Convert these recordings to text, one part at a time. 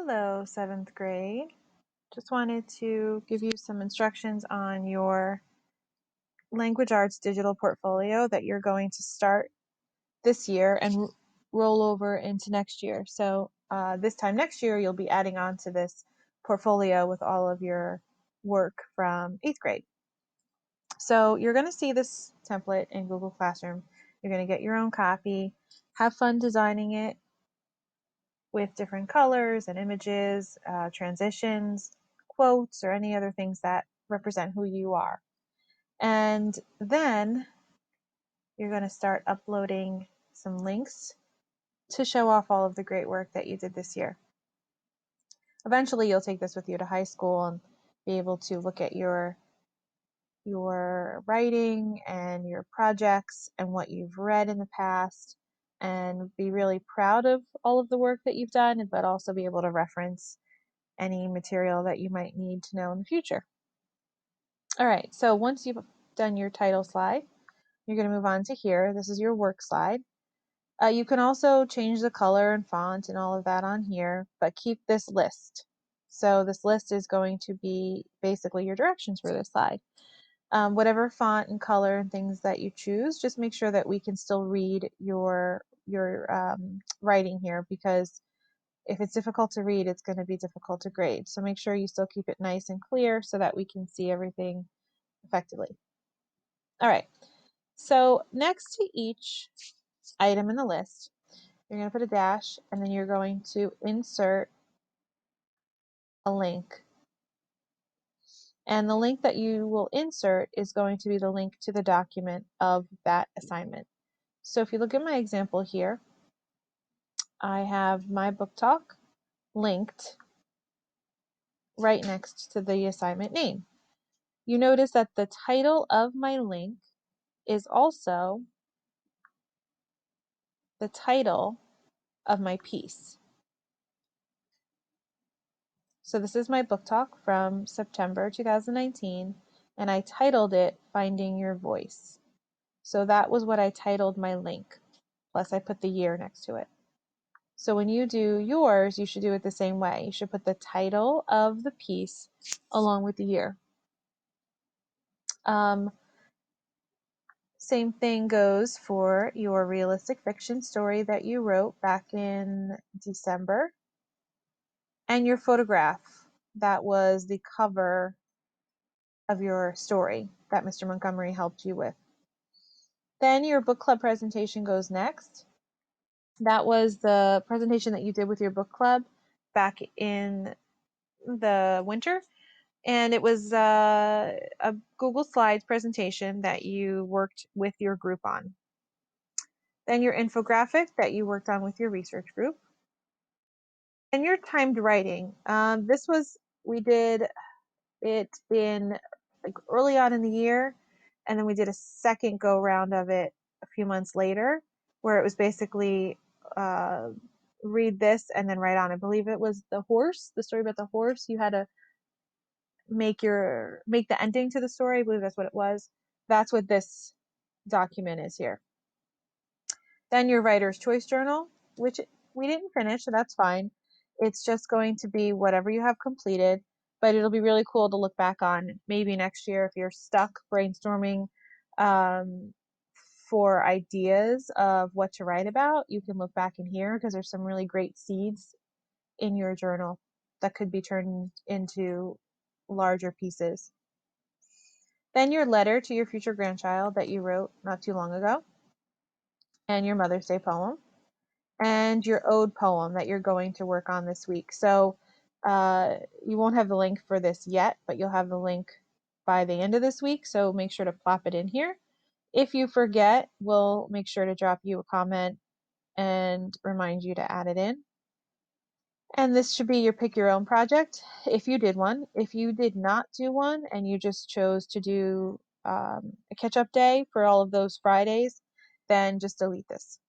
Hello, seventh grade. Just wanted to give you some instructions on your language arts digital portfolio that you're going to start this year and roll over into next year. So this time next year, you'll be adding on to this portfolio with all of your work from 8th grade. So you're going to see this template in Google Classroom. You're going to get your own copy, have fun designing it with different colors and images, transitions, quotes, or any other things that represent who you are. And then you're going to start uploading some links to show off all of the great work that you did this year. Eventually, you'll take this with you to high school and be able to look at your writing and your projects and what you've read in the past and be really proud of all of the work that you've done, but also be able to reference any material that you might need to know in the future. All right, so once you've done your title slide, you're going to move on to here. This is your work slide. You can also change the color and font and all of that on here, but keep this list. So this list is going to be basically your directions for this slide. Whatever font and color and things that you choose, just make sure that we can still read your writing here, because if it's difficult to read, it's going to be difficult to grade. So make sure you still keep it nice and clear so that we can see everything effectively. All right, so next to each item in the list, you're going to put a dash, and then you're going to insert a link. And the link that you will insert is going to be the link to the document of that assignment. So if you look at my example here, I have my book talk linked right next to the assignment name. You notice that the title of my link is also the title of my piece. So this is my book talk from September 2019, and I titled it Finding Your Voice. So that was what I titled my link, plus I put the year next to it. So when you do yours, you should do it the same way. You should put the title of the piece along with the year. Same thing goes for your realistic fiction story that you wrote back in December, and your photograph that was the cover of your story that Mr. Montgomery helped you with. Then your book club presentation goes next. That was the presentation that you did with your book club back in the winter. And it was a Google Slides presentation that you worked with your group on. Then your infographic that you worked on with your research group. And your timed writing. We did it in like early on in the year, and then we did a second go round of it a few months later, where it was basically read this and then write on. I believe it was the story about the horse. You had to make the ending to the story. I believe that's what it was. That's what this document is here. Then your writer's choice journal, which we didn't finish, so that's fine. It's just going to be whatever you have completed, but it'll be really cool to look back on maybe next year if you're stuck brainstorming for ideas of what to write about. You can look back in here because there's some really great seeds in your journal that could be turned into larger pieces. Then your letter to your future grandchild that you wrote not too long ago, and your Mother's Day poem, and your ode poem that you're going to work on this week. So you won't have the link for this yet, but you'll have the link by the end of this week, so make sure to plop it in here. If you forget, we'll make sure to drop you a comment and remind you to add it in. And this should be your pick your own project if you did one. If you did not do one and you just chose to do a catch-up day for all of those Fridays, then just delete this.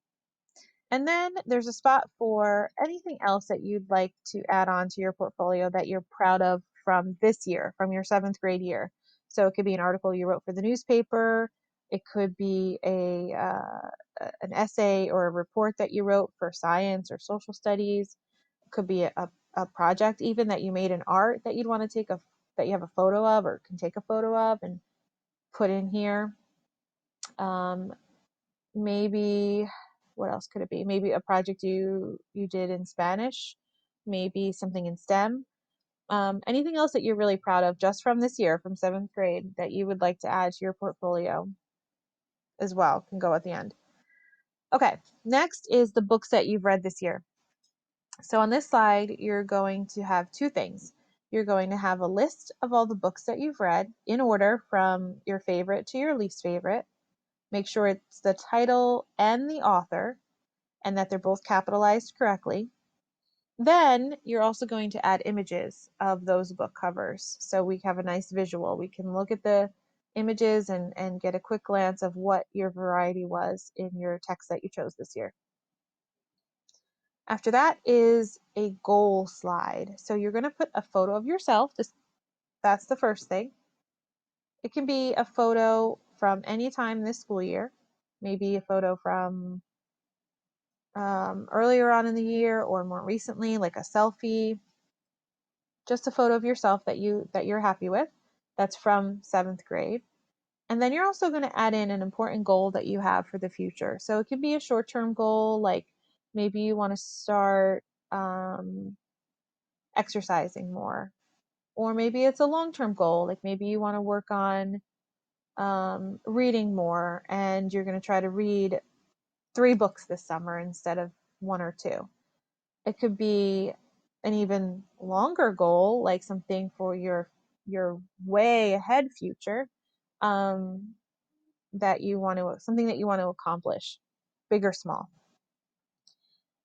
And then there's a spot for anything else that you'd like to add on to your portfolio that you're proud of from this year, from your 7th grade year. So it could be an article you wrote for the newspaper. It could be an essay or a report that you wrote for science or social studies. It could be a a project even that you made in art that you'd want to that you have a photo of or can take a photo of and put in here. Maybe what else could it be? Maybe a project you did in Spanish, maybe something in STEM. Anything else that you're really proud of just from this year, from 7th grade, that you would like to add to your portfolio as well can go at the end. Okay, next is the books that you've read this year. So on this slide, you're going to have two things. You're going to have a list of all the books that you've read in order from your favorite to your least favorite. Make sure it's the title and the author and that they're both capitalized correctly. Then you're also going to add images of those book covers so we have a nice visual. We can look at the images and get a quick glance of what your variety was in your text that you chose this year. After that is a goal slide. So you're going to put a photo of yourself. That's the first thing. It can be a photo from any time this school year, maybe a photo from earlier on in the year or more recently, like a selfie. Just a photo of yourself that you're happy with. That's from 7th grade. And then you're also going to add in an important goal that you have for the future. So it could be a short-term goal, like maybe you want to start exercising more. Or maybe it's a long-term goal, like maybe you want to work on reading more and you're going to try to read 3 books this summer instead of 1 or 2. It could be an even longer goal, like something for your way ahead future, something that you want to accomplish, big or small.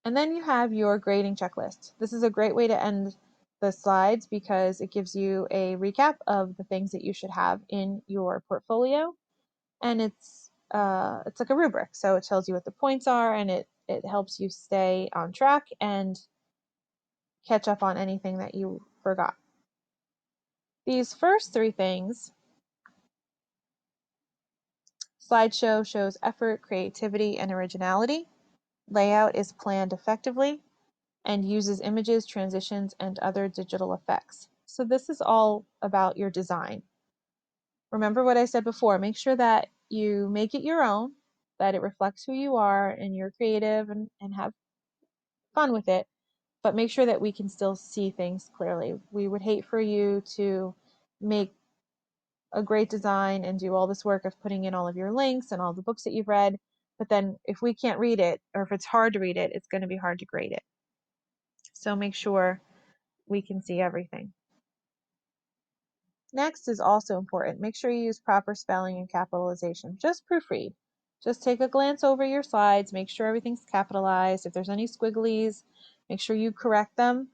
And then you have your grading checklist. This is a great way to end the slides because it gives you a recap of the things that you should have in your portfolio, and it's like a rubric. So it tells you what the points are, and it helps you stay on track and catch up on anything that you forgot. These first 3 things, slideshow shows effort, creativity, and originality. Layout is planned effectively and uses images, transitions, and other digital effects. So this is all about your design. Remember what I said before, make sure that you make it your own, that it reflects who you are and you're creative and have fun with it, but make sure that we can still see things clearly. We would hate for you to make a great design and do all this work of putting in all of your links and all the books that you've read, but then if we can't read it, or if it's hard to read it, it's going to be hard to grade it. So make sure we can see everything. Next is also important. Make sure you use proper spelling and capitalization. Just proofread. Just take a glance over your slides, make sure everything's capitalized. If there's any squigglies, make sure you correct them.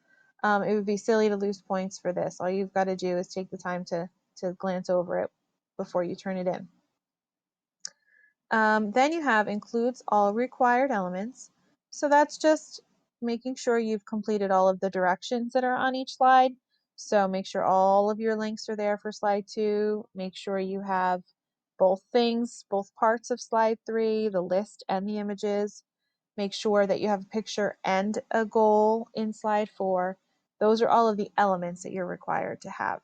It would be silly to lose points for this. All you've got to do is take the time to glance over it before you turn it in. Then you have includes all required elements. So that's just making sure you've completed all of the directions that are on each slide. So make sure all of your links are there for slide 2. Make sure you have both things, both parts of slide 3, the list and the images. Make sure that you have a picture and a goal in slide 4. Those are all of the elements that you're required to have.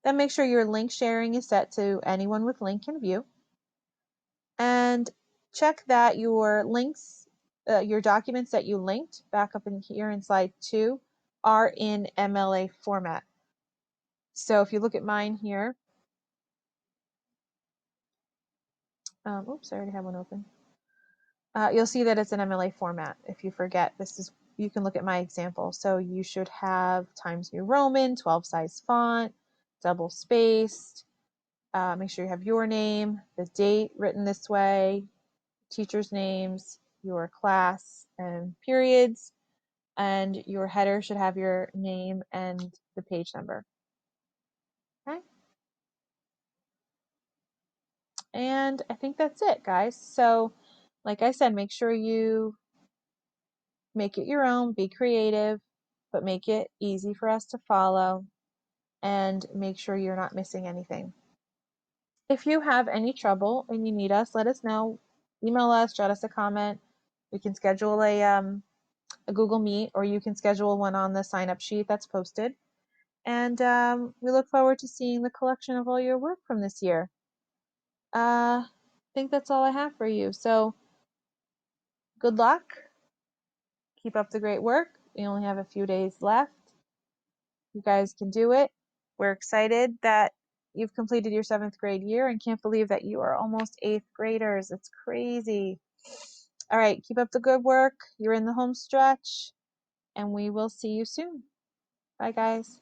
Then make sure your link sharing is set to anyone with link can view. And check that your links, your documents that you linked back up in here in slide 2 are in MLA format. So if you look at mine here, oops, I already have one open. You'll see that it's an MLA format. If you forget, you can look at my example. So you should have Times New Roman, 12 size font, double spaced. Make sure you have your name, the date written this way, teachers' names, your class and periods, and your header should have your name and the page number. Okay. And I think that's it, guys. So like I said, make sure you make it your own, be creative, but make it easy for us to follow and make sure you're not missing anything. If you have any trouble and you need us, let us know. Email us, jot us a comment. We can schedule a Google Meet, or you can schedule one on the sign up sheet that's posted. And we look forward to seeing the collection of all your work from this year. I think that's all I have for you. So good luck. Keep up the great work. We only have a few days left. You guys can do it. We're excited that you've completed your 7th grade year and can't believe that you are almost 8th graders. It's crazy. All right, keep up the good work. You're in the home stretch, and we will see you soon. Bye, guys.